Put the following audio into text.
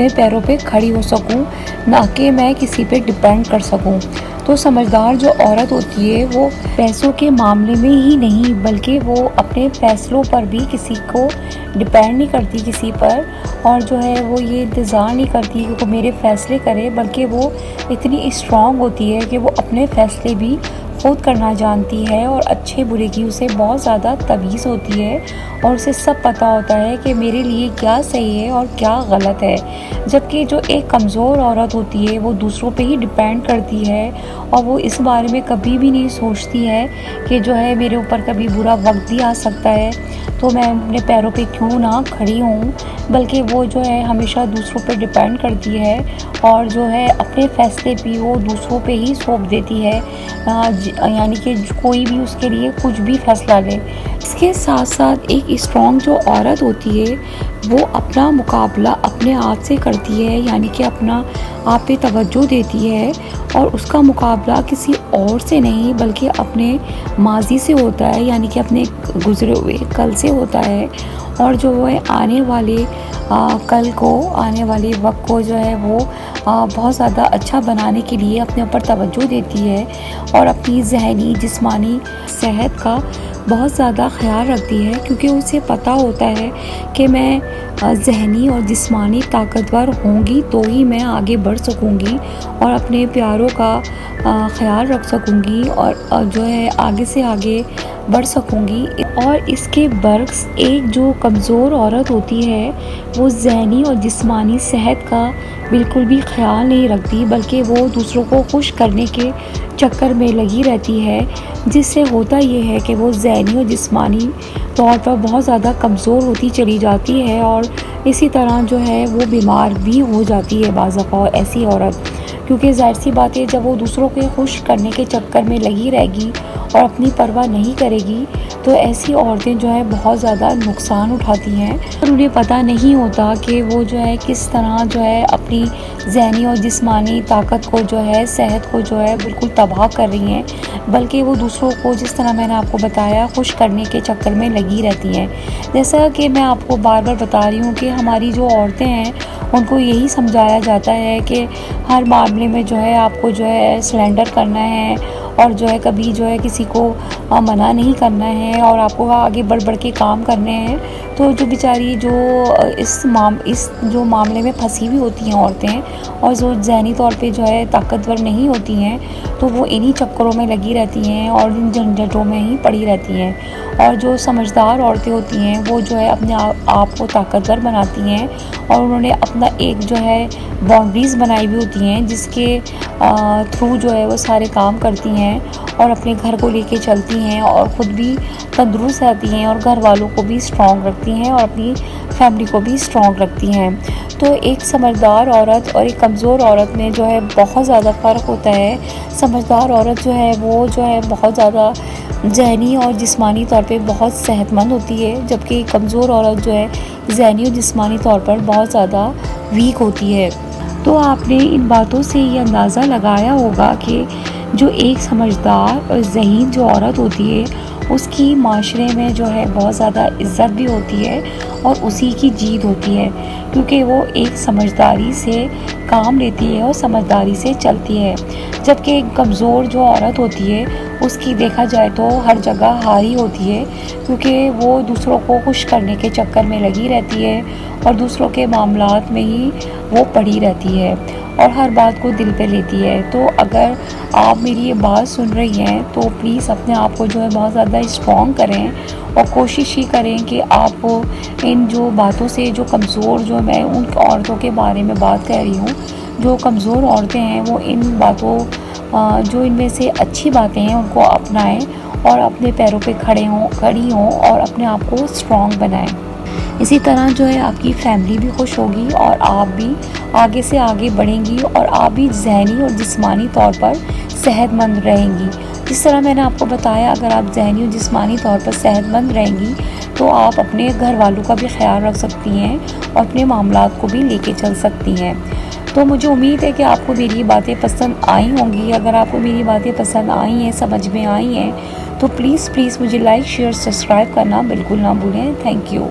اپنے پیروں پہ کھڑی ہو سکوں، نہ کہ میں کسی پہ ڈپینڈ کر سکوں۔ تو سمجھدار جو عورت ہوتی ہے وہ پیسوں کے معاملے میں ہی نہیں بلکہ وہ اپنے فیصلوں پر بھی کسی کو ڈپینڈ نہیں کرتی کسی پر، اور جو ہے وہ یہ انتظار نہیں کرتی کہ وہ میرے فیصلے کرے، بلکہ وہ اتنی اسٹرانگ ہوتی ہے کہ وہ اپنے فیصلے بھی خود کرنا جانتی ہے، اور اچھے برے کی اسے بہت زیادہ تمیز ہوتی ہے، اور اسے سب پتہ ہوتا ہے کہ میرے لیے کیا صحیح ہے اور کیا غلط ہے۔ جبکہ جو ایک کمزور عورت ہوتی ہے وہ دوسروں پہ ہی ڈپینڈ کرتی ہے، اور وہ اس بارے میں کبھی بھی نہیں سوچتی ہے کہ جو ہے میرے اوپر کبھی برا وقت بھی آ سکتا ہے تو میں اپنے پیروں پہ کیوں نہ کھڑی ہوں، بلکہ وہ جو ہے ہمیشہ دوسروں پہ ڈپینڈ کرتی ہے، اور جو ہے اپنے فیصلے بھی وہ دوسروں پہ ہی سونپ دیتی ہے، یعنی کہ کوئی بھی اس کے لیے کچھ بھی فیصلہ لے۔ اس کے ساتھ ساتھ ایک اسٹرانگ جو عورت ہوتی ہے وہ اپنا مقابلہ اپنے آپ سے کرتی ہے، یعنی کہ اپنا آپ پہ توجہ دیتی ہے، اور اس کا مقابلہ کسی اور سے نہیں بلکہ اپنے ماضی سے ہوتا ہے، یعنی کہ اپنے گزرے ہوئے کل سے ہوتا ہے، اور جو وہ آنے والے کل کو، آنے والے وقت کو جو ہے وہ بہت زیادہ اچھا بنانے کے لیے اپنے اوپر توجہ دیتی ہے، اور اپنی ذہنی جسمانی صحت کا بہت زیادہ خیال رکھتی ہے، کیونکہ اسے پتہ ہوتا ہے کہ میں ذہنی اور جسمانی طاقتور ہوں گی تو ہی میں آگے بڑھ سکوں گی اور اپنے پیاروں کا خیال رکھ سکوں گی، اور جو ہے آگے سے آگے بڑھ سکوں گی۔ اور اس کے برعکس ایک جو کمزور عورت ہوتی ہے وہ ذہنی اور جسمانی صحت کا بالکل بھی خیال نہیں رکھتی، بلکہ وہ دوسروں کو خوش کرنے کے چکر میں لگی رہتی ہے، جس سے ہوتا یہ ہے کہ وہ ذہنی اور جسمانی طور پر بہت زیادہ کمزور ہوتی چلی جاتی ہے، اور اسی طرح جو ہے وہ بیمار بھی ہو جاتی ہے بعض دفعہ ایسی عورت، کیونکہ ظاہر سی بات ہے جب وہ دوسروں کے خوش کرنے کے چکر میں لگی رہے گی اور اپنی پرواہ نہیں کرے گی تو ایسی عورتیں جو ہے بہت زیادہ نقصان اٹھاتی ہیں، اور انہیں پتہ نہیں ہوتا کہ وہ جو ہے کس طرح جو ہے اپنی ذہنی اور جسمانی طاقت کو جو ہے صحت کو جو ہے بالکل تباہ کر رہی ہیں، بلکہ وہ دوسروں کو جس طرح میں نے آپ کو بتایا خوش کرنے کے چکر میں لگی رہتی ہیں۔ جیسا کہ میں آپ کو بار بار بتا رہی ہوں کہ ہماری جو عورتیں ہیں ان کو یہی سمجھایا جاتا ہے کہ ہر معاملے میں جو ہے آپ کو جو ہے سرنڈر کرنا ہے، اور جو ہے کبھی جو ہے کسی کو منع نہیں کرنا ہے، اور آپ کو آگے بڑھ بڑھ کے کام کرنے ہیں۔ تو جو بیچاری جو اس جو معاملے میں پھنسی ہوئی ہوتی ہیں عورتیں، اور جو ذہنی طور پہ جو ہے طاقتور نہیں ہوتی ہیں، تو وہ انہی چکروں میں لگی رہتی ہیں اور ان جھنجھٹوں میں ہی پڑی رہتی ہیں، اور جو سمجھدار عورتیں ہوتی ہیں وہ جو ہے اپنے آپ کو طاقتور بناتی ہیں، اور انہوں نے اپنا ایک جو ہے باؤنڈریز بنائی ہوئی ہوتی ہیں جس کے تھرو جو ہے وہ سارے کام کرتی ہیں، اور اپنے گھر کو لے کے چلتی ہیں، اور خود بھی تندرست رہتی ہیں، اور گھر والوں کو بھی اسٹرانگ رکھتی ہیں، اور اپنی فیملی کو بھی اسٹرانگ رکھتی ہیں۔ تو ایک سمجھدار عورت اور ایک کمزور عورت میں جو ہے بہت زیادہ فرق ہوتا ہے۔ سمجھدار عورت جو ہے وہ جو ہے بہت زیادہ ذہنی اور جسمانی طور پہ بہت صحت مند ہوتی ہے، جبکہ کمزور عورت جو ہے ذہنی اور جسمانی طور پر بہت زیادہ ویک ہوتی ہے۔ تو آپ نے ان باتوں سے یہ اندازہ لگایا ہوگا کہ جو ایک سمجھدار اور ذہین جو عورت ہوتی ہے اس کی معاشرے میں جو ہے بہت زیادہ عزت بھی ہوتی ہے اور اسی کی جیت ہوتی ہے، کیونکہ وہ ایک سمجھداری سے کام لیتی ہے اور سمجھداری سے چلتی ہے، جبکہ ایک کمزور جو عورت ہوتی ہے اس کی دیکھا جائے تو ہر جگہ ہاری ہوتی ہے، کیونکہ وہ دوسروں کو خوش کرنے کے چکر میں لگی رہتی ہے اور دوسروں کے معاملات میں ہی وہ پڑی رہتی ہے اور ہر بات کو دل پہ لیتی ہے۔ تو اگر آپ میری یہ بات سن رہی ہیں تو پلیز اپنے آپ کو جو ہے بہت زیادہ اسٹرانگ کریں، اور کوشش ہی کریں کہ آپ ان جو باتوں سے جو کمزور جو میں ان عورتوں کے بارے میں بات کہہ رہی ہوں، جو کمزور عورتیں ہیں وہ ان باتوں جو ان میں سے اچھی باتیں ہیں ان کو اپنائیں اور اپنے پیروں پہ کھڑی ہوں اور اپنے آپ کو اسٹرانگ بنائیں۔ اسی طرح جو ہے آپ کی فیملی بھی خوش ہوگی اور آپ بھی آگے سے آگے بڑھیں گی، اور آپ بھی ذہنی اور جسمانی طور پر صحت مند رہیں گی۔ جس طرح میں نے آپ کو بتایا اگر آپ ذہنی اور جسمانی طور پر صحت مند رہیں گی تو آپ اپنے گھر والوں کا بھی خیال رکھ سکتی ہیں اور اپنے معاملات کو بھی لے کے چل سکتی ہیں۔ تو مجھے امید ہے کہ آپ کو میری باتیں پسند آئی ہوں گی۔ اگر آپ کو میری باتیں پسند آئی ہیں، سمجھ میں آئی ہیں تو پلیز مجھے لائک، شیئر، سبسکرائب کرنا بالکل نہ بھولیں۔ Thank you.